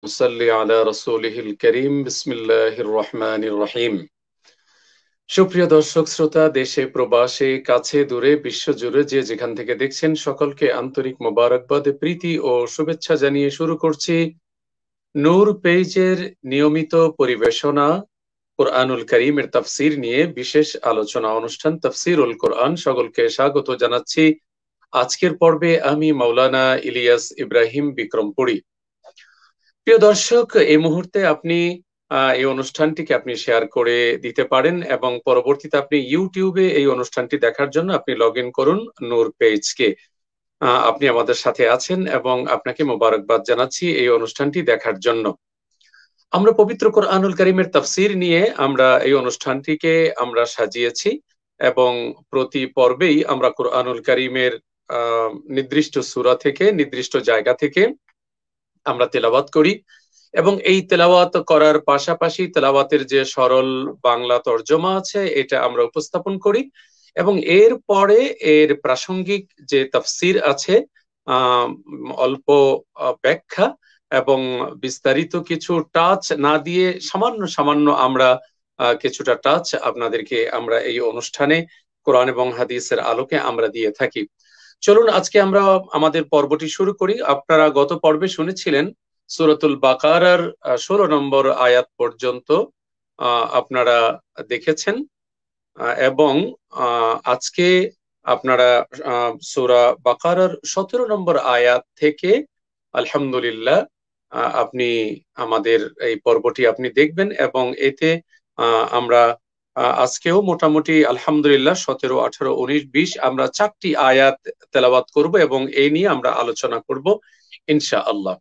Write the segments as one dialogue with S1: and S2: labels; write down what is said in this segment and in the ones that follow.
S1: মুসাল্লি আলা রাসূলিহিল কারীম বিসমিল্লাহির রহমানির রহিম। সুপ্রিয় দর্শক শ্রোতা, দেশে প্রবাসে কাছে দূরে বিশ্বজুড়ে যে যেখান থেকে দেখছেন সকলকে আন্তরিক মোবারকবাদ, প্রীতি ও শুভেচ্ছা জানিয়ে শুরু করছি নূর পেজের নিয়মিত পরিবেশনা কোরআনুল কারীমের তাফসীর নিয়ে বিশেষ আলোচনা অনুষ্ঠান তাফসীরুল কোরআন। সকলকে স্বাগত জানাচ্ছি। আজকের পর্বে আমি মাওলানা ইলিয়াস ইব্রাহিম বিক্রমপুরী। প্রিয় দর্শক, এই মুহূর্তে আপনি এই অনুষ্ঠানটিকে আপনি শেয়ার করে দিতে পারেন এবং পরবর্তীতে আপনি ইউটিউবে এই অনুষ্ঠানটি দেখার জন্য আপনি লগ ইন করুন নূর পেজকে। আপনি আমাদের সাথে আছেন এবং আপনাকে মোবারকবাদ জানাচ্ছি এই অনুষ্ঠানটি দেখার জন্য। আমরা পবিত্র কোরআনুল কারীমের তাফসীর নিয়ে আমরা এই অনুষ্ঠানটিকে আমরা সাজিয়েছি এবং প্রতি পর্বেই আমরা কোরআনুল কারীমের নির্দিষ্ট সূরা থেকে নির্দিষ্ট জায়গা থেকে আমরা তেলাওয়াত করি এবং এই তেলাওয়াত করার পাশাপাশি তেলাওয়াতের যে সরল বাংলা তর্জমা আছে এটা আমরা উপস্থাপন করি এবং এর পরে এর প্রাসঙ্গিক যে তাফসীর আছে অল্প ব্যাখ্যা এবং বিস্তারিত কিছু টাচ না দিয়ে সামান্য সামান্য আমরা কিছুটা টাচ আপনাদেরকে আমরা এই অনুষ্ঠানে কোরআন এবং হাদিসের আলোকে আমরা দিয়ে থাকি। চলুন আজকে আমরা আমাদের পর্বটি শুরু করি। আপনারা গত পর্বে শুনেছিলেন সূরাতুল বাকারার 16 নম্বর আয়াত পর্যন্ত আপনারা দেখেছেন এবং আজকে আপনারা সূরা বাকারার 17 নম্বর আয়াত থেকে আলহামদুলিল্লাহ আপনি আমাদের এই পর্বটি আপনি দেখবেন এবং এতে আমরা আজকেও মোটামুটি আলহামদুলিল্লাহ 17, 18, 19, 20 আমরা 4টি আয়াত তেলাওয়াত করব এবং এই নিয়ে আমরা আলোচনা করব ইনশাআল্লাহ।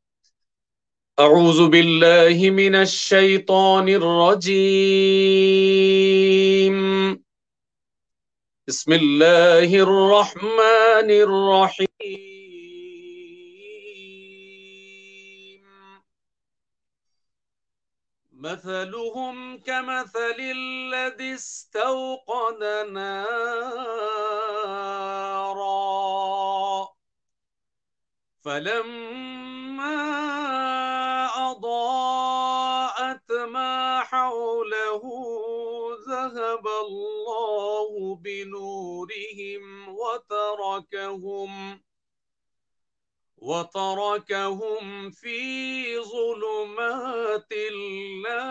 S1: أعوذ بالله من الشيطان الرجيم. بسم الله الرحمن الرحيم. مثلهم كمثل الذي استوقد نارا فلما أضاءت ما حوله ذهب الله بنورهم وتركهم في ظلمات لا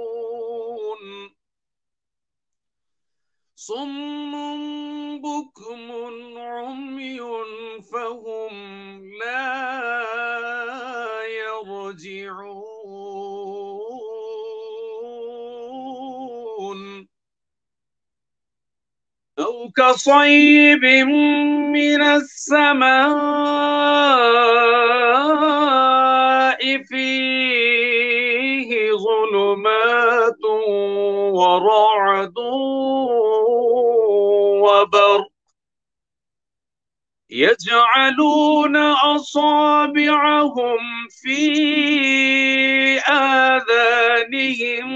S1: يبصرون صم بكم عمي فهم لا يرجعون أو كصيب من السماء فيه ظلمات ورعد وبرق يجعلون أصابعهم في آذانهم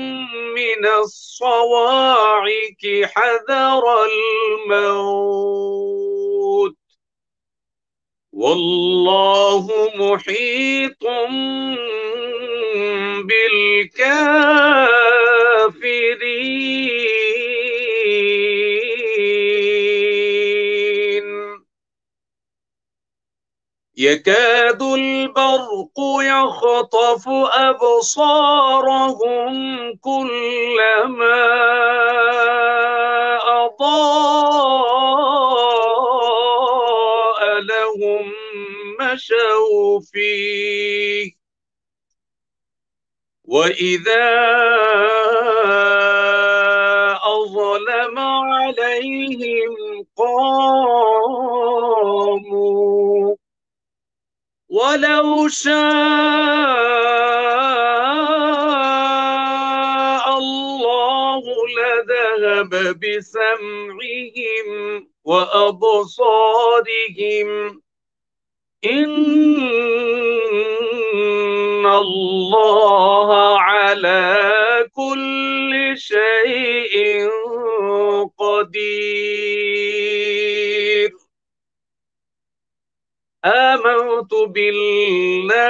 S1: من الصواعق حذر الموت والله محيط بالكافرين يكاد البرق يخطف أبصارهم كلما أضاء لهم مشوا فيه وإذا أظلم عليهم قاموا ولو شاء الله لذهب بسمعهم وأبصارهم إن الله على كل شيء قدير. آمنت بالله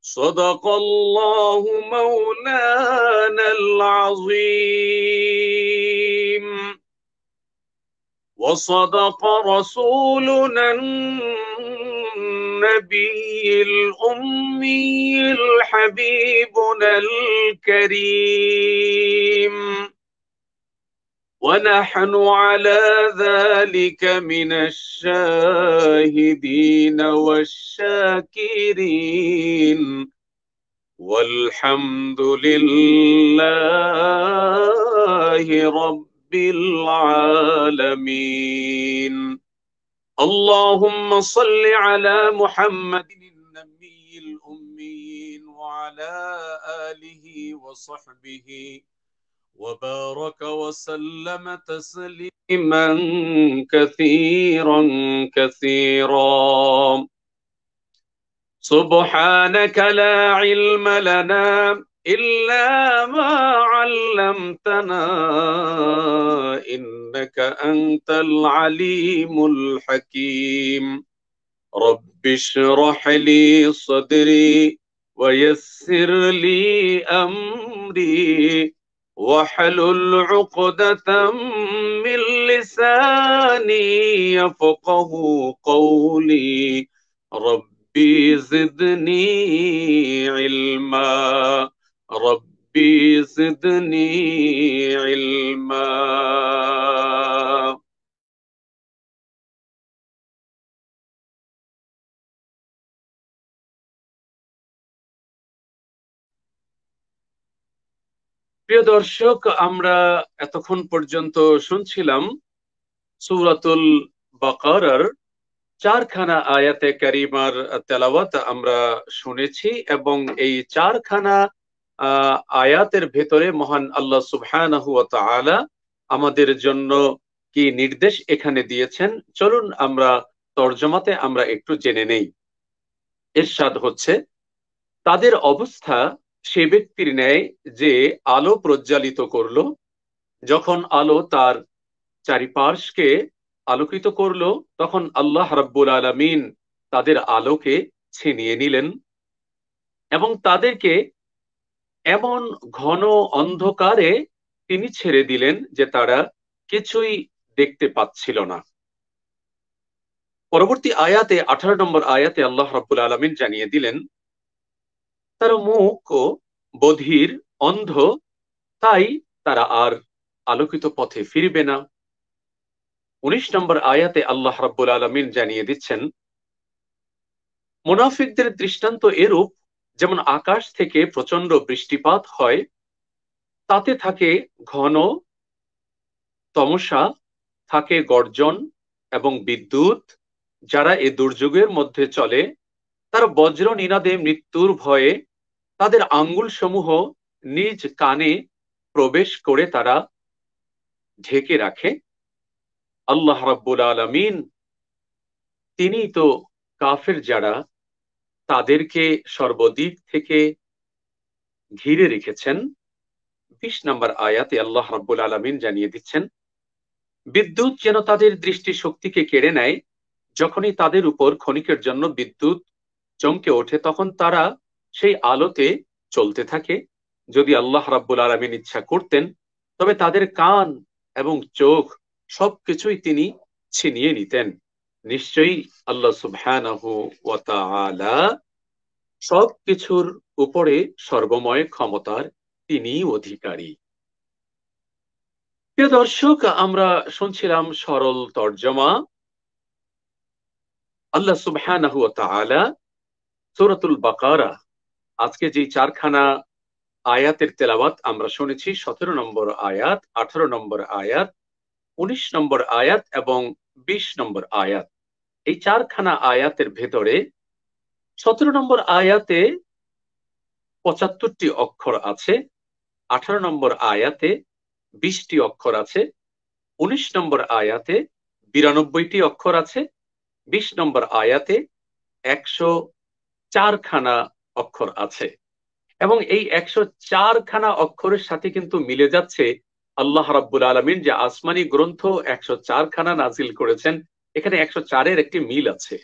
S1: صدق الله مولانا العظيم وصدق رسولنا النبي الأمي الحبيبنا الكريم ونحن على ذلك من الشاهدين والشاكرين والحمد لله رب العالمين اللهم صل على محمد النبي الأمي وعلى آله وصحبه وبارك وسلم تسليما كثيرا كثيرا سبحانك لا علم لنا إلا ما علمتنا إنك أنت العليم الحكيم رب اشرح لي صدري ويسر لي أمري واحلل عقدة من لساني يفقه قولي ربي زدني علما ربي زدني علما প্রিয় দর্শক, আমরা এতক্ষণ পর্যন্ত শুনছিলাম সূরাতুল বাকারার 4খানা আয়াতে কারিমার তেলাওয়াত আমরা শুনেছি এবং এই 4খানা আয়াতের ভেতরে মহান আল্লাহ সুবহানাহু ওয়া তাআলা আমাদের জন্য কি নির্দেশ এখানে দিয়েছেন, চলুন আমরা তরজমাতে আমরা একটু জেনে নেই। ইরশাদ হচ্ছে, তাদের অবস্থা সে ব্যক্তির ন্যায় যে আলো প্রজ্বালিত করলো, যখন আলো তার চারিপার্শ্বকে আলোকিত করলো তখন আল্লাহ রাব্বুল আলামিন তাদের আলোকে ছিনিয়ে নিলেন এবং তাদেরকে এমন ঘন অন্ধকারে তিনি ছেড়ে দিলেন যে তারা কিছুই দেখতে পাচ্ছিল না। পরবর্তী আয়াতে 18 নম্বর আয়াতে আল্লাহ রাব্বুল আলামিন জানিয়ে দিলেন, তার মুখ বধির, অন্ধ, তাই তারা আর আলোকিত পথে ফিরবে না। 19 নম্বর আয়াতে আল্লাহ রাব্বুল আলামিন জানিয়ে দিচ্ছেন, মুনাফিকদের দৃষ্টান্ত এরূপ, যেমন আকাশ থেকে প্রচন্ড বৃষ্টিপাত হয়, তাতে থাকে ঘন তমসা, থাকে গর্জন এবং বিদ্যুৎ। যারা এ দুর্যোগের মধ্যে চলে তারা বজ্র নিনাদে মৃত্যুর ভয়ে তাদের আঙ্গুল সমূহ নিজ কানে প্রবেশ করে তারা ঢেকে রাখে। আল্লাহ রাব্বুল আলামিন তিনি তো কাফের যারা তাদেরকে সর্বদিক থেকে ঘিরে রেখেছেন। 20 নম্বর আয়াতে আল্লাহ রাব্বুল আলামিন জানিয়ে দিচ্ছেন, বিদ্যুৎ যেন তাদের দৃষ্টি শক্তিকে কেড়ে নেয়, যখনই তাদের উপর ক্ষণিকের জন্য বিদ্যুৎ চমকে ওঠে তখন তারা সেই আলোতে চলতে থাকে। যদি আল্লাহ রাব্বুল আলামিন ইচ্ছা করতেন তবে তাদের কান এবং চোখ সবকিছুই তিনি ছিনিয়ে নিতেন। নিশ্চয়ই আল্লাহ সুবহানাহু ওয়া তাআলা সবকিছুর উপরে সর্বময় ক্ষমতার তিনি অধিকারী। প্রিয় দর্শক, আমরা শুনছিলাম সরল তর্জমা। আল্লাহ সুবহানাহু ওয়া তাআলা সূরাতুল বাকারা আজকে যে 4খানা আয়াতের তেলাওয়াত আমরা শুনেছি, 17 নম্বর আয়াত, 18 নম্বর আয়াত, 19 নম্বর আয়াত এবং 20 নম্বর আয়াত, এই 4খানা আয়াতের ভেতরে 17 নম্বর আয়াতে 75টি অক্ষর আছে, 18 নম্বর আয়াতে 20টি অক্ষর আছে, 19 নম্বর আয়াতে 92টি অক্ষর আছে, 20 নম্বর আয়াতে 104খানা অক্ষর আছে এবং এই 104খানা অক্ষরের সাথে কিন্তু মিলে যাচ্ছে আল্লাহ রাব্বুল আলামিন যে আসমানি গ্রন্থ 104 খানা নাজিল করেছেন, এখানে 104-এর একটি মিল আছে।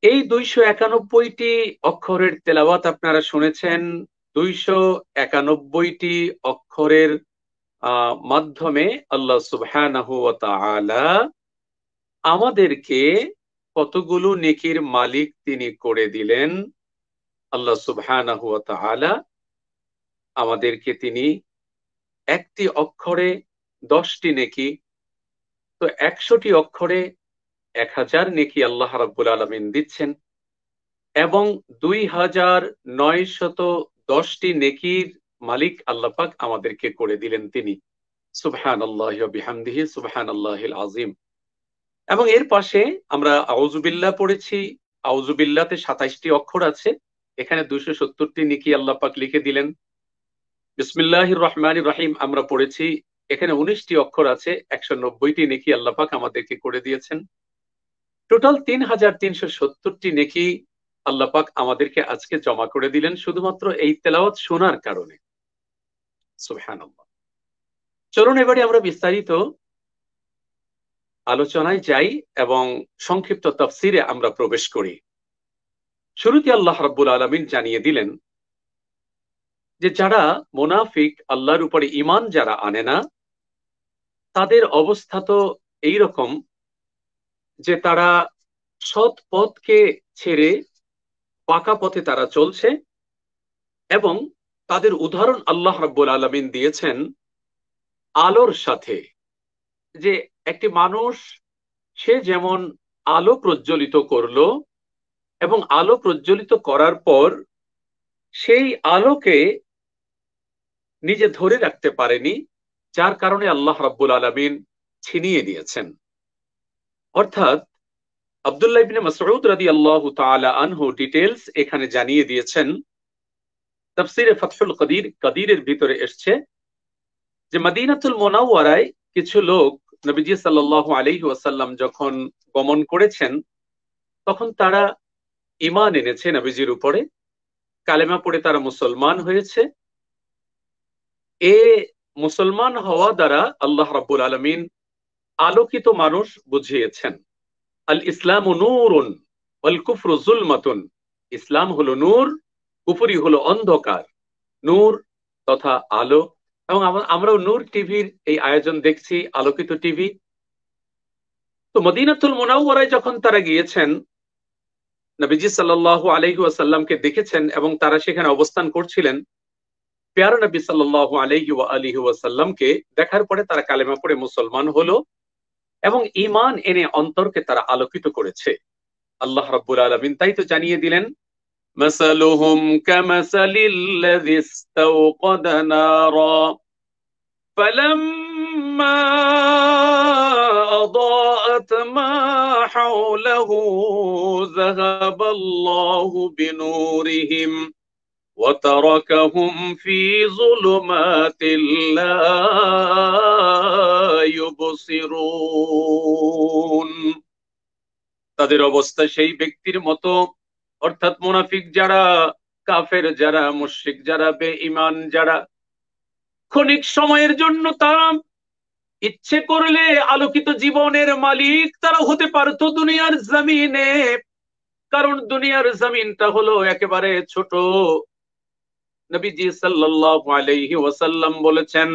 S1: এই 291টি অক্ষরের তেলাওয়াত আপনারা শুনেছেন। 291টি অক্ষরের মাধ্যমে আল্লাহ সুবহানাহু ওয়া তাআলা আমাদেরকে কতগুলো নেকির মালিক তিনি করে দিলেন। আল্লাহ সুবহানাহু ওয়া তাআলা আমাদেরকে তিনি একটি অক্ষরে 10টি নেকি, তো 100টি অক্ষরে 1000 নেকি আল্লাহ রাব্বুল আলামিন দিচ্ছেন, এবং 2910টি নেকির মালিক আল্লাহ পাক আমাদেরকে করে দিলেন তিনি। সুবহানাল্লাহি ওয়া বিহামদিহি সুবহানাল্লাহিল আযীম। এবং এর পাশে আমরা আউযুবিল্লাহ পড়েছি। আউযুবিল্লাহতে 27টি অক্ষর আছে, এখানে 270টি নেকি আল্লাহ পাক লিখে দিলেন। বিসমিল্লাহির রহমানির রহিম আমরা পড়েছি, এখানে 19টি অক্ষর আছে, 190টি নেকি আল্লাহ পাক আমাদেরকে করে দিয়েছেন। টোটাল 3370টি নেকি আল্লাহ পাক আমাদেরকে আজকে জমা করে দিলেন শুধুমাত্র এই তেলাওয়াত শোনার কারণে। সুবহানাল্লাহ। চলুন এবারে আমরা বিস্তারিত আলোচনায় যাই এবং সংক্ষিপ্ত তাফসিরে আমরা প্রবেশ করি। শুরুতে আল্লাহ রাব্বুল আলামিন জানিয়ে দিলেন যে যারা মুনাফিক, আল্লাহর উপরে ঈমান যারা আনে না, তাদের অবস্থা তো এইরকম যে তারা সৎ পথকে ছেড়ে পাকা পথে তারা চলছে, এবং তাদের উদাহরণ আল্লাহ রাব্বুল আলামিন দিয়েছেন আলোর সাথে। যে একটি মানুষ, সে যেমন আলো প্রজ্বলিত করলো এবং আলো প্রজ্বলিত করার পর সেই আলোকে নিজে ধরে রাখতে পারেনি, যার কারণে আল্লাহ রাব্বুল আলামিন ছিনিয়ে দিয়েছেন। অর্থাৎ আব্দুল্লাহ ইবনে মাসউদ রাদিয়াল্লাহু তাআলা আনহু ডিটেইলস এখানে জানিয়ে দিয়েছেন। তাফসিরে ফাতহুল কাদিরের ভিতরে এসেছে যে মদিনাতুল মুনাওয়ারায় কিছু লোক নবীজি সাল্লাল্লাহু আলাইহি ওয়াসাল্লাম যখন গমন করেছেন, তখন তারা ঈমান এনেছে নবীজির উপরে, কালেমা পড়ে তারা মুসলমান হয়েছে। এ মুসলমান হওয়া দ্বারা আল্লাহ রাব্বুল আলামিন আলোকিত মানুষ বুঝিয়েছেন। আল ইসলামু নূরুন ওয়াল কুফরু যুলমাতুন। ইসলাম হলো নূর, কুফরি হলো অন্ধকার। নূর তথা আলো। এবং আমরাও নূর টিভির এই আয়োজন দেখছি, আলোকিত টিভি। তো মদিনাতুল মুনাওয়ারায় যখন তারা গিয়েছেন, নবীজি সাল্লাল্লাহু আলাইহি ওয়াসাল্লামকে দেখেছেন এবং তারা সেখানে অবস্থান করছিলেন। প্যারা নবী সাল্লাল্লাহু আলাইহি ওয়া আলিহি ওয়াসাল্লামকে দেখার পরে তারা কালেমা পড়ে মুসলমান হলো এবং ঈমান এনে অন্তরকে তারা আলোকিত করেছে। আল্লাহ রাব্বুল আলামিন তাই তো জানিয়ে দিলেন, মাসালুহুম কামাসালিল্লাযী ইসতাওকাদা নারা ফালাম্মা আদাআত মা হাওলাহু যাহাবাল্লাহু বিনূরিহিম وتركهم في ظلمات لا يبصرون। তাদের অবস্থা সেই ব্যক্তির মতো, অর্থাৎ মুনাফিক যারা, কাফের যারা, মুশরিক যারা, বেঈমান যারা, ক্ষণিক সময়ের জন্য তারা ইচ্ছে করলে আলোকিত জীবনের মালিক তারা হতে পারত দুনিয়ার জমিনে, কারণ দুনিয়ার জমিনটা হলো একেবারে ছোট। নবীজি সাল্লাল্লাহু আলাইহি ওয়াসাল্লাম বলেছেন,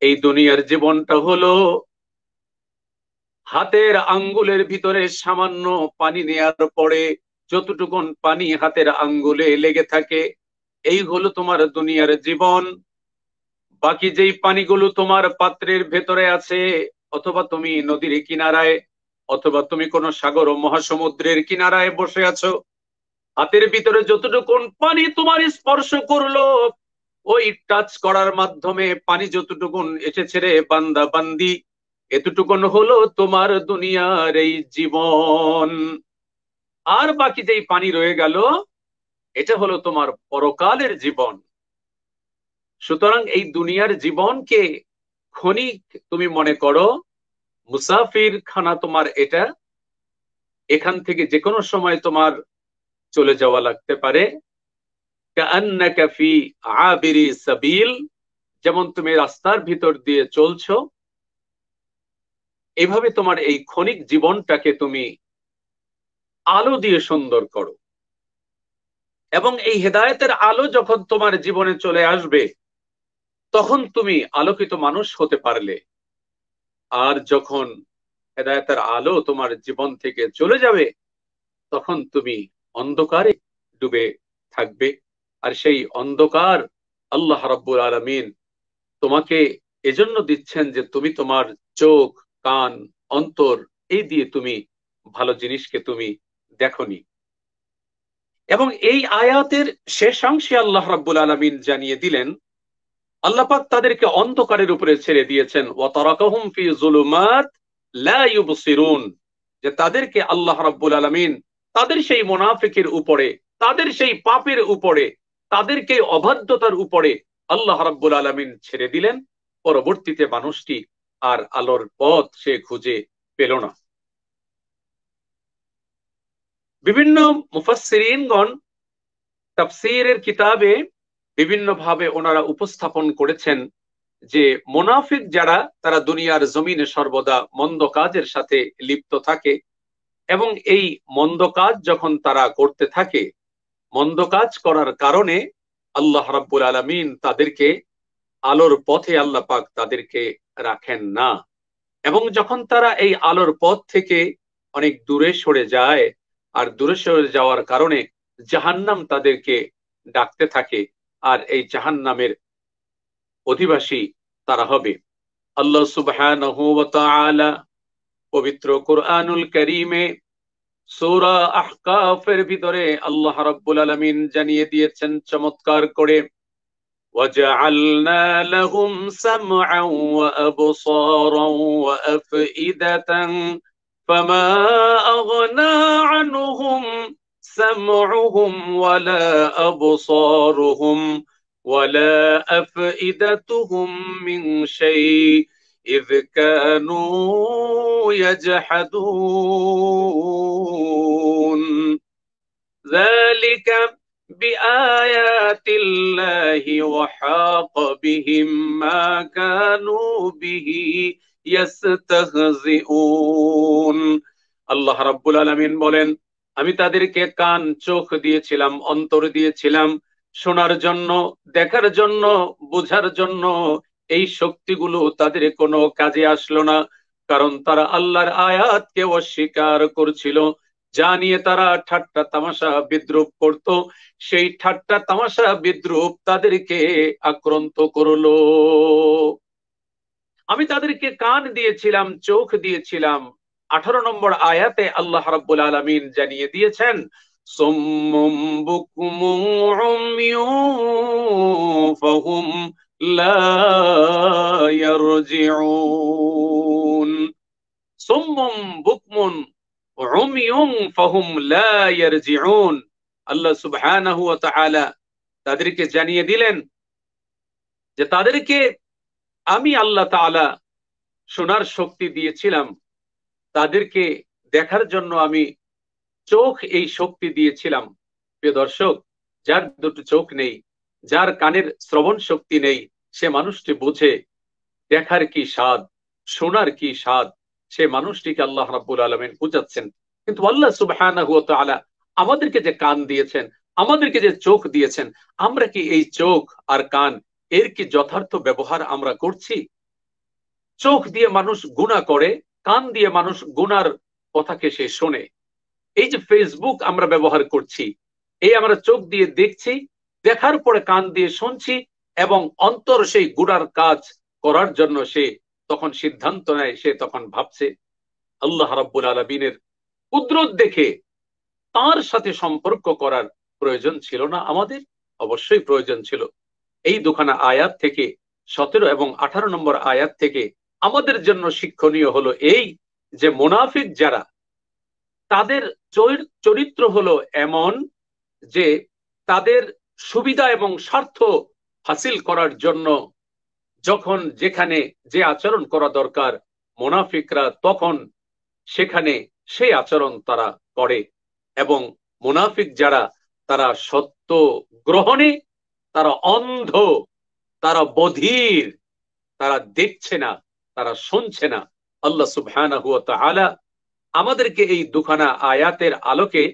S1: এই দুনিয়ার জীবনটা হলো হাতের আঙ্গুলের ভিতরে সামান্য পানি নেয়ার পরে যতটুকুন পানি হাতের আঙ্গুলে লেগে থাকে, এই হলো তোমার দুনিয়ার জীবন। বাকি যেই পানিগুলো তোমার পাত্রের ভেতরে আছে, অথবা তুমি নদীর কিনারায়, অথবা তুমি কোনো সাগর ও মহাসমুদ্রের কিনারায় বসে আছো, হাতের ভিতরে যতটুকুন পানি তোমার স্পর্শ করলো, ওই টাচ করার মাধ্যমে পানি যতটুকুন এসেছে রে বান্দা বান্দি, এতটুকুন হলো তোমার দুনিয়ার এই জীবন। আর বাকি যেই পানি রয়ে গেল, এটা হলো তোমার পরকালের জীবন। সুতরাং এই দুনিয়ার জীবনকে ক্ষণিক তুমি মনে করো মুসাফির খানা তোমার এটা, এখান থেকে যে কোনো সময় তোমার চলে যাওয়া লাগতে পারে। কাআন্নাকা ফি আবিরি সাবিল, যেমন তুমি রাস্তার ভিতর দিয়ে চলছো, এভাবে তোমার এই ক্ষণিক জীবনটাকে তুমি আলো দিয়ে সুন্দর করো। এবং এই হেদায়েতের আলো যখন তোমার জীবনে চলে আসবে, তখন তুমি আলোকিত মানুষ হতে পারলে। আর যখন হেদায়েতের আলো তোমার জীবন থেকে চলে যাবে, তখন তুমি অন্ধকারে ডুবে থাকবে। আর সেই অন্ধকার আল্লাহ রাব্বুল আলামিন তোমাকে এজন্য দিচ্ছেন যে তুমি তোমার চোখ, কান, অন্তর এই দিয়ে তুমি ভালো জিনিসকে তুমি দেখনি। এবং এই আয়াতের শেষাংশে আল্লাহ রাব্বুল আলামিন জানিয়ে দিলেন, আল্লাহ পাক তাদেরকে অন্ধকারের উপরে ছেড়ে দিয়েছেন, ওয়া তারাকাহুম ফি যুলুমাত লা ইউবসিরুন, যে তাদেরকে আল্লাহ রাব্বুল আলামিন তাদের সেই মুনাফিকের উপরে, তাদের সেই পাপের উপরে, তাদেরকে অবাধ্যতার উপরে আল্লাহ রাব্বুল আলামিন ছেড়ে দিলেন। পরবর্তীতে মানুষটি আর আলোর পথ সে খুঁজে পেল না। বিভিন্ন মুফাসসিরিনগণ তাফসীরের কিতাবে বিভিন্ন ভাবে ওনারা উপস্থাপন করেছেন যে মুনাফিক যারা, তারা দুনিয়ার জমিনে সর্বদা মন্দ কাজের সাথে লিপ্ত থাকে, এবং এই মন্দ কাজ যখন তারা করতে থাকে, মন্দ কাজ করার কারণে আল্লাহ রাব্বুল আলামিন তাদেরকে আলোর পথে আল্লাহ পাক তাদেরকে রাখেন না। এবং যখন তারা এই আলোর পথ থেকে অনেক দূরে সরে যায়, আর দূরে সরে যাওয়ার কারণে জাহান্নাম তাদেরকে ডাকতে থাকে, আর এই জাহান্নামের অধিবাসী তারা হবে। আল্লাহ সুবহানাহু ওয়া তাআলা পবিত্র কুরআনুল কারীমে সূরা আহকাফের ভিতরে আল্লাহ রাব্বুল আলামিন জানিয়ে দিয়েছেন চমৎকার করে, وَجَعَلْنَا لَهُمْ سَمْعًا وَأَبْصَارًا وَأَفْئِدَةً فَمَا أَغْنَى عَنْهُمْ سَمْعُهُمْ وَلَا أَبْصَارُهُمْ وَلَا أَفْئِدَتُهُمْ مِنْ شَيْءٍ إِذْ كَانُوا يَجْحَدُونَ ذَلِكَ بآيات الله وحاق بهم ما كانوا به يستهزئون। আল্লাহ রাব্বুল আলামিন বলেন, আমি তাদেরকে কান, চোখ দিয়েছিলাম, অন্তর দিয়েছিলাম শোনার জন্য, দেখার জন্য, বোঝার জন্য। এই শক্তিগুলো তাদের কোনো কাজে আসলো না, কারণ তারা আল্লাহর আয়াতকে অস্বীকার করছিল, যা নিয়ে তারা ঠাট্টা তামাশা বিদ্রুপ করত। সেই ঠাট্টা তামাশা বিদ্রুপ তাদেরকে আক্রান্ত করলো। আমি তাদেরকে কান দিয়েছিলাম, চোখ দিয়েছিলাম। 18 নম্বর আয়াতে আল্লাহ রাব্বুল আলামিন জানিয়ে দিয়েছেন, সুম্মুম বুকমুম উময়ুন ফাহুম লা ইয়ারজিউন। সুম্মুম বুকমুন উময়ুন ফাহুম লা ইয়ারজিউন। আল্লাহ সুবহানাহু ওয়া তাআলা তাদেরকে জানিয়ে দিলেন যে তাদেরকে আমি আল্লাহ তাআলা শোনার শক্তি দিয়েছিলাম, তাদেরকে দেখার জন্য আমি চোখ, এই শক্তি দিয়েছিলাম। প্রিয় দর্শক, যার দুটো চোখ নেই, যার কানের শ্রবণ শক্তি নেই, সে মানুষটি বোঝে দেখার কি স্বাদ, শোনার কি স্বাদ। সে মানুষটিকে আল্লাহ রাব্বুল আলামিন বুঝাচ্ছেন। কিন্তু আল্লাহ সুবহানাহু ওয়া তাআলা আমাদেরকে যে কান দিয়েছেন, আমাদেরকে যে চোখ দিয়েছেন, আমরা কি এই চোখ আর কান এর কি যথার্থ ব্যবহার আমরা করছি? চোখ দিয়ে মানুষ গুনাহ করে, কান দিয়ে মানুষ গুনার কথাকে সে শোনে। এই যে ফেসবুক আমরা ব্যবহার করছি, এই আমরা চোখ দিয়ে দেখছি, দেখার পরে কান দিয়ে শুনছি, এবং অন্তর সেই গুনার কাজ করার জন্য সে তখন সিদ্ধান্ত নেয়, সে তখন ভাবছে। আল্লাহ রাব্বুল আলামিনের কুদরত দেখে তার সাথে সম্পর্ক করার প্রয়োজন ছিল না আমাদের? অবশ্যই প্রয়োজন ছিল। এই দুখানা আয়াত থেকে, 17 এবং 18 নম্বর আয়াত থেকে আমাদের জন্য শিক্ষণীয় হলো এই, যে মুনাফিক যারা, তাদের চরিত্র হলো এমন যে তাদের সুবিধা এবং স্বার্থ হাসিল করার জন্য যখন যেখানে যে আচরণ করা দরকার, মুনাফিকরা তখন সেখানে সেই আচরণ তারা করে। এবং মুনাফিক যারা,
S2: তারা সত্য গ্রহণে তারা অন্ধ, তারা বধির, তারা দেখছে না, তারা শুনছে না। আল্লাহ সুবহানাহু ওয়া তাআলা আমাদেরকে এই দুখানা আয়াতের আলোকে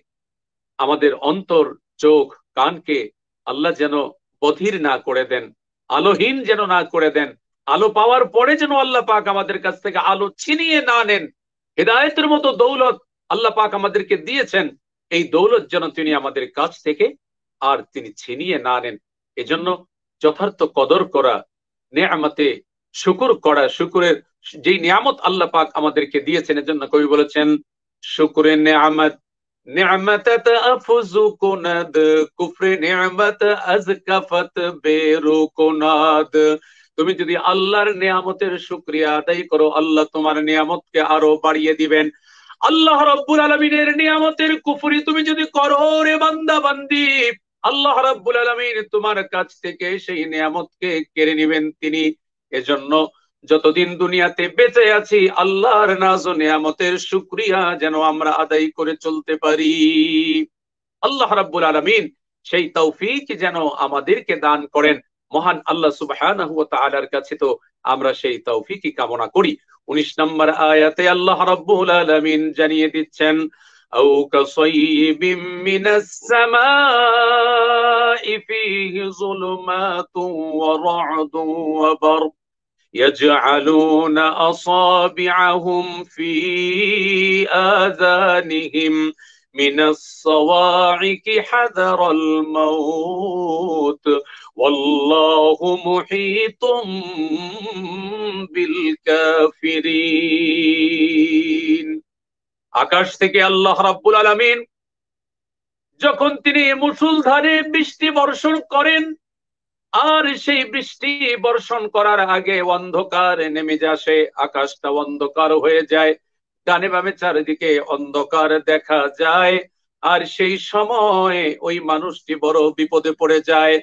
S2: আমাদের অন্তর, চোখ, কানকে আল্লাহ যেন বধির না করে দেন, আলোহীন যেন না করে দেন। আলো পাওয়ার পরে যেন আল্লাহ পাক আমাদের কাছ থেকে আলো ছিনিয়ে না নেন। হেদায়েতের মতো দৌলত আল্লাহ পাক আমাদেরকে দিয়েছেন, এই দৌলত যেন তিনি আমাদের কাছ থেকে আর তিনি ছিনিয়ে না নেন। এজন্য যথার্থ কদর করা, নেয়ামতে শুকুর করা, শুকুরের যেই নিয়ামত আল্লাহ পাক আমাদেরকে দিয়েছেন, এজন্য কবি বলেছেন, শুকুরের নেয়ামত নি'মত আফজ কুনাদ, কুফরে নি'মত আজ কাফত বেরু কুনাদ। তুমি যদি আল্লাহর নিয়ামতের শুকরিয়া আদায় করো, আল্লাহ তোমার নিয়ামতকে আরো বাড়িয়ে দিবেন। আল্লাহ রাব্বুল আলামিনের নিয়ামতের কুফরি তুমি যদি করো রে বান্দা বান্দি, আল্লাহ রাব্বুল আলামিন তোমার কাছ থেকে সেই নিয়ামতকে কেড়ে নেবেন তিনি। এজন্য যতদিন দুনিয়াতে বেঁচে আছি, আল্লাহর নাজ ও নিয়ামতের শুকরিয়া যেন আমরা আদায় করে চলতে পারি। আল্লাহ রাব্বুল আলামিন সেই তৌফিক যেন আমাদেরকে দান করেন। মহান আল্লাহ সুবহানাহু ওয়া তাআলার কাছে তো আমরা সেই তৌফিকই কামনা করি। 19 নম্বর আয়াতে আল্লাহ রাব্বুল আলামিন জানিয়ে দিচ্ছেন, আও কাসাইয়িবিম মিনাস সামাই ফীহি যুলুমাতুন ওয়া রা'দুন ওয়া বারক يجعلون أصابعهم في آذانهم من الصواعق حذر الموت والله محيط بالكافرين। আকাশ থেকে আল্লাহ রাব্বুল আলামিন যখন তিনি মুষলধারে বৃষ্টি বর্ষণ করেন, আর সেই বৃষ্টি বর্ষণ করার আগে অন্ধকার নেমে আসে, আকাশটা অন্ধকার হয়ে যায়, ডানে বামে চারিদিকে অন্ধকার দেখা যায়। আর সেই সময় ওই মানুষটি বড় বিপদে পড়ে যায়।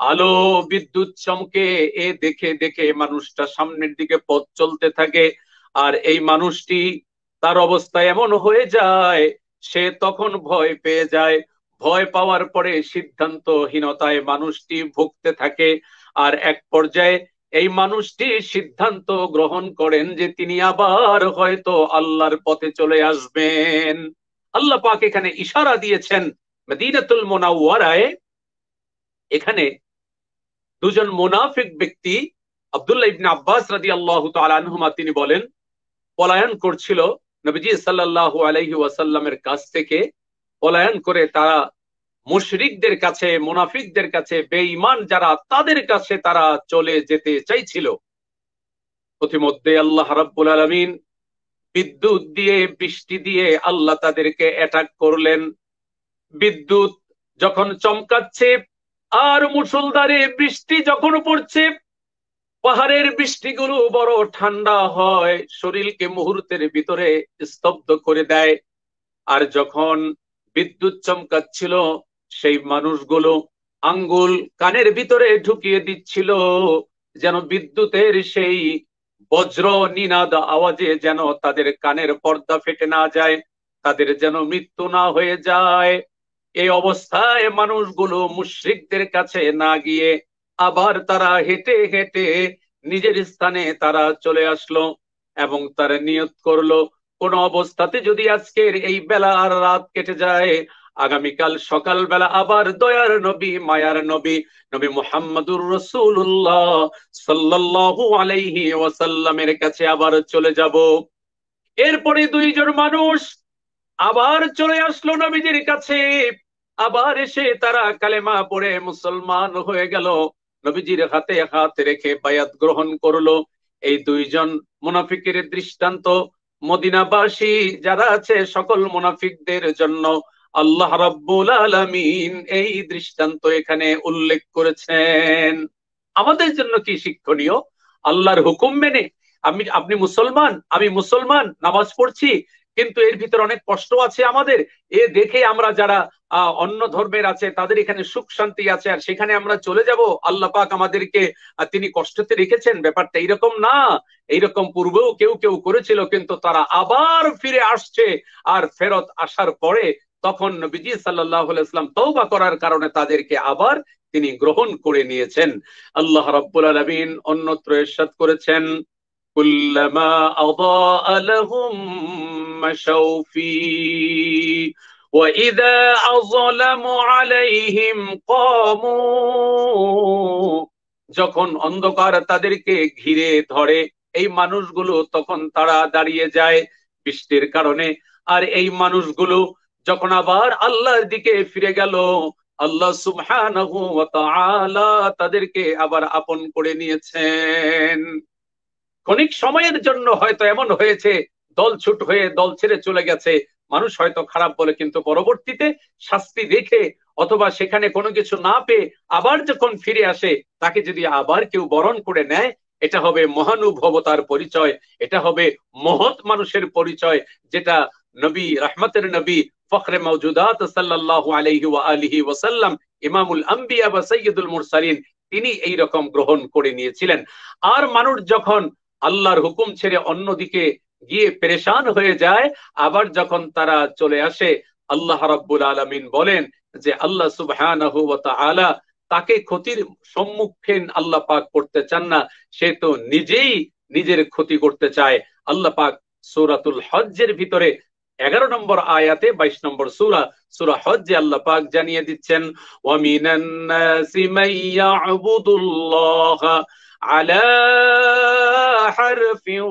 S2: আলো বিদ্যুৎ চমকে এ দেখে দেখে মানুষটা সামনের দিকে পথ চলতে থাকে। আর এই মানুষটি, তার অবস্থা এমন হয়ে যায়, সে তখন ভয় পেয়ে যায়। ভয় পাওয়ার পরে সিদ্ধান্তহীনতায় মানুষটি ভুগতে থাকে। আর এক পর্যায়ে এই মানুষটি সিদ্ধান্ত গ্রহণ করেন যে তিনি আবার হয়তো আল্লাহর পথে চলে আসবেন। আল্লাহ পাক এখানে ইশারা দিয়েছেন মদিনাতুল মুনাওয়ারায়। এখানে দুজন মুনাফিক ব্যক্তি, আব্দুল্লাহ ইবনে আব্বাস রাদিয়াল্লাহু তাআলা আনহুমা, তিনি বলেন, পলায়ন করছিল নবীজি সাল্লাল্লাহু আলাইহি ওয়াসাল্লামের কাছ থেকে। পলায়ন করে তারা মুশরিকদের কাছে, মুনাফিকদের কাছে, বেঈমান যারা, তাদের কাছে তারা চলে যেতে চাইছিল। প্রতিমধ্যে আল্লাহ রাব্বুল আলামিন বিদ্যুৎ দিয়ে, বৃষ্টি দিয়ে আল্লাহ তাদেরকে অ্যাটাক করলেন। বিদ্যুৎ যখন চমকাচ্ছে আর মুষলধারে বৃষ্টি যখন পড়ছে, পাহাড়ের বৃষ্টিগুলো বড় ঠান্ডা হয়, শরীরকে মুহূর্তের ভিতরে স্তব্ধ করে দেয়। আর যখন বিদ্যুৎ চমকাচ্ছিল, সেই মানুষগুলো আঙ্গুল কানের ভিতরে ঢুকিয়ে দিচ্ছিল, যেন বিদ্যুতের সেই বজ্র নিনাদ আওয়াজে যেন তাদের কানের পর্দা ফেটে না যায়, তাদের যেন মৃত্যু না হয়ে যায়। এই অবস্থায় মানুষগুলো মুশরিকদের কাছে না গিয়ে আবার তারা হেঁটে হেঁটে নিজের স্থানে তারা চলে আসলো এবং তারা নিয়ত করলো, কোন অবস্থাতে যদি আজকের এই বেলা আর রাত কেটে যায়, আগামীকাল সকালবেলা আবার দয়ার নবী, মায়ার নবী, নবী মুহাম্মদুর রাসূলুল্লাহ সাল্লাল্লাহু আলাইহি ওয়াসাল্লামের কাছে আবার চলে যাব। এরপরে দুইজন মানুষ আবার চলে আসলো নবীজির কাছে। আবার এসে তারা কালেমা পড়ে মুসলমান হয়ে গেল, নবীজির হাতে হাত রেখে বায়াত গ্রহণ করলো। এই দুইজন মুনাফিকের দৃষ্টান্ত মদিনাবাসী যারা আছে সকল মুনাফিকদের জন্য আল্লাহ রাব্বুল আলামিন এই দৃষ্টান্ত এখানে উল্লেখ করেছেন। আমাদের জন্য কি শিক্ষণীয়? আল্লাহর হুকুম মেনে আপনি মুসলমান, আমি মুসলমান, নামাজ পড়ছি, কিন্তু এর ভিতরে অনেক কষ্ট আছে আমাদের। এ দেখে আমরা যারা অন্য ধর্মের আছে তাদের এখানে সুখ শান্তি আছে, আর সেখানে আমরা চলে যাব, আল্লাহ পাক আমাদেরকে তিনি কষ্টতে রেখেছেন। ব্যাপারটা এইরকম না। এইরকম পূর্বেও কেউ কেউ করেছিল, কিন্তু তারা আবার ফিরে আসছে। আর ফেরত আসার পরে তখন নবীজি সাল্লাল্লাহু আলাইহি ওয়াসাল্লাম তওবা করার কারণে তাদেরকে আবার তিনি গ্রহণ করে নিয়েছেন। আল্লাহ রাব্বুল আলামিন অন্যত্র ইরশাদ করেছেন, কুল্লামা আদাআ লাহুম মাশাউ ফি ওয়া ইযা আযলামু আলাইহিম ক্বামু, যখন অন্ধকার তাদেরকে ঘিরে ধরে এই মানুষগুলো তখন তারা দাঁড়িয়ে যায় বৃষ্টির কারণে। আর এই মানুষগুলো যখন আবার আল্লাহর দিকে ফিরে গেল, আল্লাহ সুবহানাহু ওয়া তাআলা তাদেরকে আবার আপন করে নিয়েছেন। ক্ষণিক সময়ের জন্য হয়তো এমন হয়েছে দলছুট হয়ে দল ছেড়ে চলে গেছে, মানুষ হয়তো খারাপ বলে, কিন্তু পরবর্তীতে শাস্তি দেখে অথবা সেখানে কোনো কিছু না পেয়ে আবার যখন ফিরে আসে, তাকে যদি আবার কেউ বরণ করে নেয়, এটা হবে মহানুভবতার পরিচয়, এটা হবে মহৎ মানুষের পরিচয়, যেটা নবী, রাহমাতের নবী, ফখরে মওজুদাত সাল্লাল্লাহু আলাইহি ওয়া আলিহি ওয়াসাল্লাম, ইমামুল আম্বিয়া ওয়া সাইয়্যিদুল মুরসালিন, তিনি এই রকম গ্রহণ করে নিয়েছিলেন। আর মানুষ যখন আল্লাহর হুকুম ছেড়ে অন্যদিকে গিয়ে পেরেশান হয়ে যায়, আবার যখন তারা চলে আসে, আল্লাহ রাব্বুল আলামিন বলেন যে আল্লাহ সুবহানাহু ওয়া তাআলা তাকে ক্ষতির সম্মুখীন আল্লাহ পাক করতে চান না, সে তো নিজেই নিজের ক্ষতি করতে চায়। আল্লাহ পাক সূরাতুল হজ্জের ভিতরে 11 নম্বর আয়াতে 22 নম্বর সূরা হজ্জে আল্লাহ পাক জানিয়ে দিচ্ছেন, ওয়া মিনান নাসি মান ইয়া'বুদুল্লাহা আলা হারফিন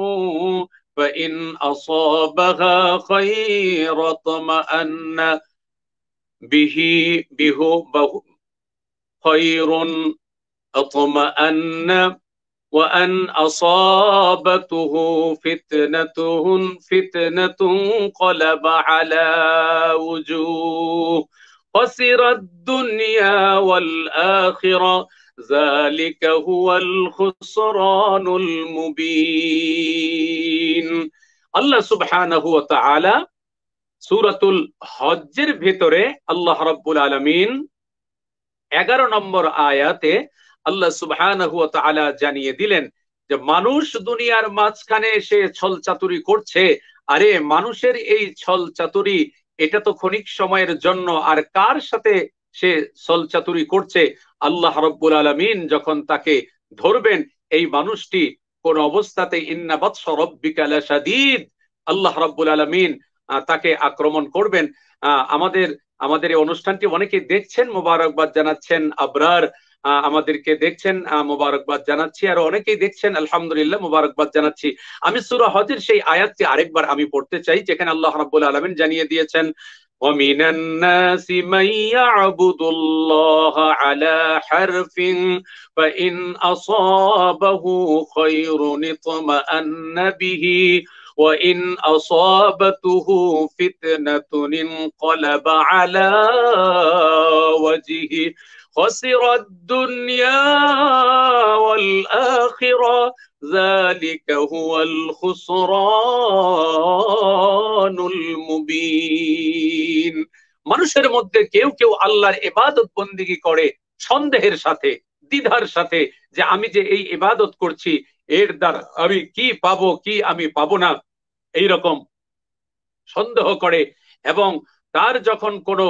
S2: فإن أصابها خير اطمأن به خير اطمأن وأن أصابته فتنة انقلب على وجوه خسر الدنيا والآخرة ذلك هو الخسران المبين। আল্লাহ সুবহানাহু ওয়া তাআলা সূরাতুল হজ্জের ভিতরে আল্লাহ রাব্বুল আলামিন 11 নম্বর আয়াতে আল্লাহ সুবহানাহু ওয়া তাআলা জানিয়ে দিলেন যে মানুষ দুনিয়ার মাঝখানে সে ছল চাতুরি করছে। আরে মানুষের এই ছল চাতুরি এটা তো ক্ষণিক সময়ের জন্য। আর কার সাথে সে ছল চাতুরি করছে? আল্লাহ রাব্বুল আলামিন যখন তাকে ধরবেন, এই মানুষটি কোন অবস্থাতে ইন্না বাতশা রাব্বিকা লাশাদীদ, আল্লাহ রাব্বুল আলামিন তাকে আক্রমণ করবেন। আমাদের আমাদের এই অনুষ্ঠানটি অনেকে দেখছেন, মোবারকবাদ জানাচ্ছেন। আবরার আমাদেরকে দেখছেন, মোবারকবাদ জানাচ্ছি। আর অনেকেই দেখছেন, আলহামদুলিল্লাহ, মোবারকবাদ জানাচ্ছি। আমি সূরা হজের সেই আয়াতটি আরেকবার আমি পড়তে চাই, যেখানে আল্লাহ রাব্বুল আলামিন জানিয়ে দিয়েছেন, وَمِنَ النَّاسِ مَن يَعْبُدُ اللَّهَ عَلَى حَرْفٍ فَإِنْ أَصَابَهُ خَيْرٌ اطْمَأَنَّ بِهِ وَإِنْ أَصَابَتْهُ فِتْنَةٌ انقلب على وجهه خسر الدنيا والآخرة ذلك هو الخسران المبين। মানুষের মধ্যে কেউ কেউ আল্লাহর ইবাদত বন্দেগী করে সন্দেহের সাথে, দ্বিধার সাথে, যে আমি যে এই ইবাদত করছি এর দ্বারা আমি কি পাবো, কি আমি পাবো না, এইরকম সন্দেহ করে। এবং তার যখন কোনো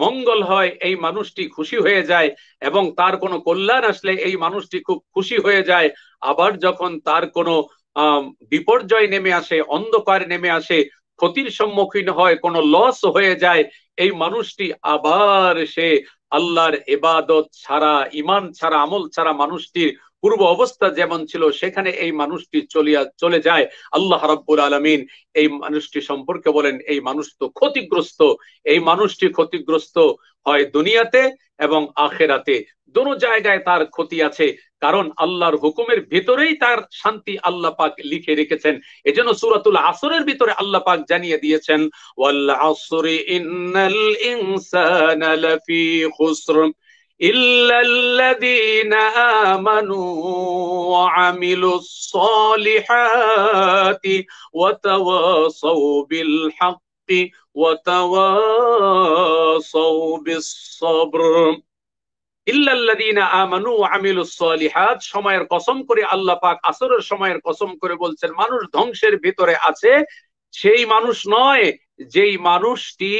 S2: মঙ্গল হয় এই মানুষটি খুশি হয়ে যায়, এবং তার কোনো কল্যাণ আসলে এই মানুষটি খুব খুশি হয়ে যায়। আবার যখন তার কোনো বিপর্যয় নেমে আসে, অন্ধকার নেমে আসে, ক্ষতির সম্মুখীন হয়, কোনো লস হয়ে যায়, এই মানুষটি আবার সে আল্লাহর ইবাদত ছাড়া, ইমান ছাড়া, আমল ছাড়া মানুষটির পূর্ব অবস্থা যেমন ছিল সেখানে এই মানুষটি চলে যায়। আল্লাহ রাব্বুল আলামিন এই মানুষটি সম্পর্কে বলেন, এই মানুষ তো ক্ষতিগ্রস্ত। এই মানুষটি ক্ষতিগ্রস্ত হয় দুনিয়াতে এবং আখেরাতে, দোনো জায়গায় তার ক্ষতি আছে। কারণ আল্লাহর হুকুমের ভিতরেই তার শান্তি আল্লাহ পাক লিখে রেখেছেন। এজন্য সূরাতুল আসরের ভিতরে আল্লাহ পাক জানিয়ে দিয়েছেন, ওয়াল আসরি ইন্নাল ইনসানা লাফি খুসর إلا الذين آمنوا وعملوا الصالحات وتواصوا بالحق وتواصوا بالصبر। ইল্লাল্লাযীনা আমানু ওয়া আমিলুস সলিহাত, সময়ের কসম করে আল্লাহ পাক আসরের সময়ের কসম করে বলছেন, মানুষ ধ্বংসের ভিতরে আছে সেই মানুষ নয় যেই মানুষটি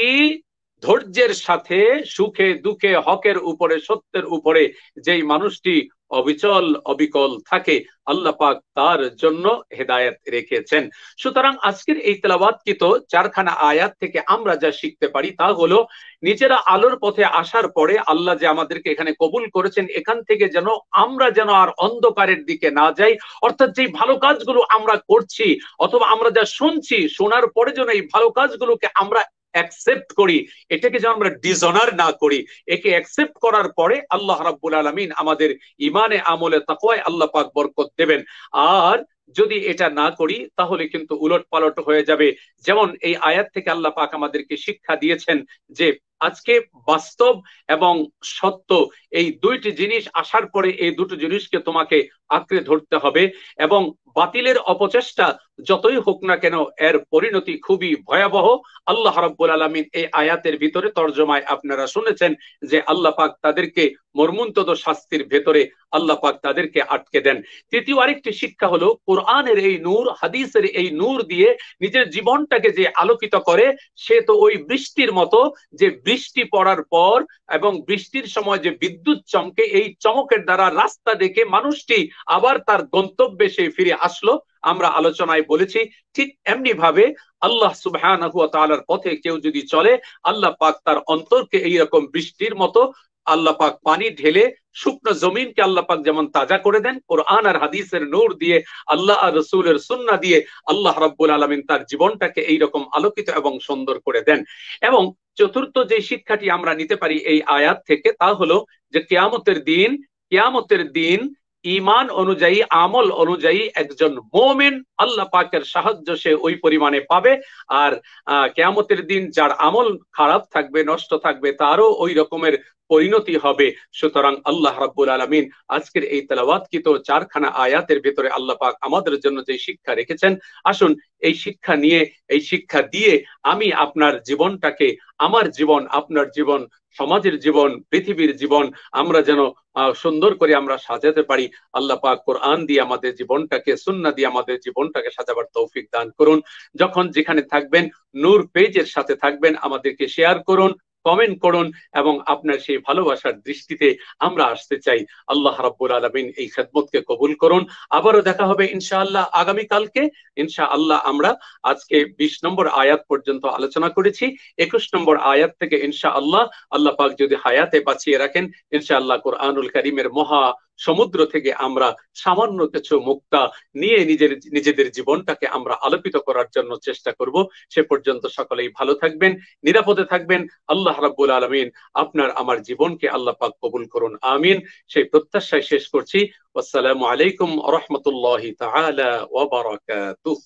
S2: ধৈর্যের সাথে সুখে দুঃখে হকের উপরে সত্যের উপরে যেই মানুষটি অবিচল অবিকল থাকে, আল্লাহ পাক তার জন্য হেদায়েত রেখেছেন। সুতরাং আজকের এই তেলাওয়াতকৃত চারখানা আয়াত থেকে আমরা যা শিখতে পারি তা হলো, নিজেরা আলোর পথে আসার পরে আল্লাহ যে আমাদেরকে এখানে কবুল করেছেন, এখান থেকে যেন আমরা যেন আর অন্ধকারের দিকে না যাই। অর্থাৎ যে ভালো কাজগুলো আমরা করছি অথবা আমরা যা শুনছি, শোনার পরে যেন এই ভালো কাজগুলোকে আমরা অ্যাকসেপ্ট করি, এটাকে যেন আমরা ডিসঅনার না করি। একে অ্যাকসেপ্ট করার পরে আল্লাহ রাব্বুল আলামিন আমাদের ইমানে আমলে তাকওয়ায় আল্লাহ পাক বরকত দেবেন। আর যদি এটা না করি তাহলে কিন্তু উলট পালট হয়ে যাবে। যেমন এই আয়াত থেকে আল্লাহ পাক আমাদেরকে শিক্ষা দিয়েছেন যে আজকে বাস্তব এবং সত্য এই দুইটি জিনিস আসার পরে এই দুটো জিনিসকে তোমাকে আঁকড়ে ধরতে হবে, এবং বাতিলের অপচেষ্টা যতই হোক না কেন এর পরিণতি খুবই ভয়াবহ। আল্লাহ রাব্বুল আলামিন এই আয়াতের ভিতরে তরজমায় আপনারা শুনেছেন যে আল্লাহ পাক তাদেরকে মর্মন্তুদ শাস্তির ভেতরে আল্লাহ পাক তাদেরকে আটকে দেন। তৃতীয় আরেকটি শিক্ষা হলো, কোরআনের এই নূর, হাদিসের এই নূর দিয়ে নিজের জীবনটাকে যে আলোকিত করে, সে তো ওই বৃষ্টির মতো, যে বৃষ্টি পড়ার পর এবং বৃষ্টির সময় যে বিদ্যুৎ চমকে, এই চমকের দ্বারা রাস্তা দেখে মানুষটি আবার তার গন্তব্যে সে ফিরে আসলো। আমরা আলোচনায় বলেছি ঠিক এমনি ভাবে আল্লাহ সুবহানাহু ওয়া তাআলার পথে কেউ যদি চলে, আল্লাহ পাক তার অন্তরকে এইরকম বৃষ্টির মতো আল্লাহ পাক পানি ঢেলে শুকনো জমিনকে আল্লাহ পাক যেমন তাজা করে দেন, কোরআন আর হাদিসের নূর দিয়ে, আল্লাহ আর রাসূলের সুন্নাহ দিয়ে আল্লাহ রাব্বুল আলামিন তার জীবনটাকে এইরকম আলোকিত এবং সুন্দর করে দেন। এবং চতুর্থ যে শিক্ষাটি আমরা নিতে পারি এই আয়াত থেকে তা হলো যে কিয়ামতের দিন ঈমান অনুযায়ী, আমল অনুযায়ী একজন মুমিন আল্লাহ পাকের সাহায্য সে ওই পরিমাণে পাবে। আর কিয়ামতের দিন যার আমল খারাপ থাকবে, নষ্ট থাকবে, তারও ওই রকমের পরিণতি হবে। সুতরাং আল্লাহ রাব্বুল আলামিন আজকের এই তেলাওয়াতকৃত চারখানা আয়াতের ভিতরে আল্লাহ পাক আমাদের জন্য যে শিক্ষা রেখেছেন, আসুন এই শিক্ষা নিয়ে, এই শিক্ষা দিয়ে আমি আপনার জীবনটাকে, আমার জীবন, আপনার জীবন, সমাজের জীবন, পৃথিবীর জীবন আমরা যেন সুন্দর করে আমরা সাজাতে পারি। আল্লাহ পাক কোরআন দিয়ে আমাদের জীবনটাকে, সুন্নাহ দিয়ে আমাদের জীবনটাকে সাজাবার তৌফিক দান করুন। যখন যেখানে থাকবেন নূর পেজের সাথে থাকবেন, আমাদেরকে শেয়ার করুন, কমেন্ট করুন, এবং আপনার সেই ভালোবাসার দৃষ্টিতে আমরা আসতে চাই। আল্লাহ রাব্বুল আলামিন এই খেদমতকে কবুল করুন। আবারও দেখা হবে ইনশাআল্লাহ আগামীকালকে। ইনশাআল্লাহ আমরা আজকে 20 নম্বর আয়াত পর্যন্ত আলোচনা করেছি। 21 নম্বর আয়াত থেকে ইনশাআল্লাহ আল্লাহ পাক যদি হায়াতে বাঁচিয়ে রাখেন, ইনশাআল্লাহ কোরআনুল কারীমের মহা সমুদ্র থেকে আমরা সামান্য কিছু মুক্তা নিয়ে নিজেদের জীবনটাকে আমরা আলোকিত করার জন্য চেষ্টা করব। সে পর্যন্ত সকলেই ভালো থাকবেন, নিরাপদে থাকবেন। আল্লাহ রাব্বুল আলামিন আপনার আমার জীবনকে আল্লাহ পাক কবুল করুন, আমিন। সেই প্রত্যাশায় শেষ করছি। আসসালামু আলাইকুম ওয়া রাহমাতুল্লাহি তাআলা ওয়া বারাকাতুহু।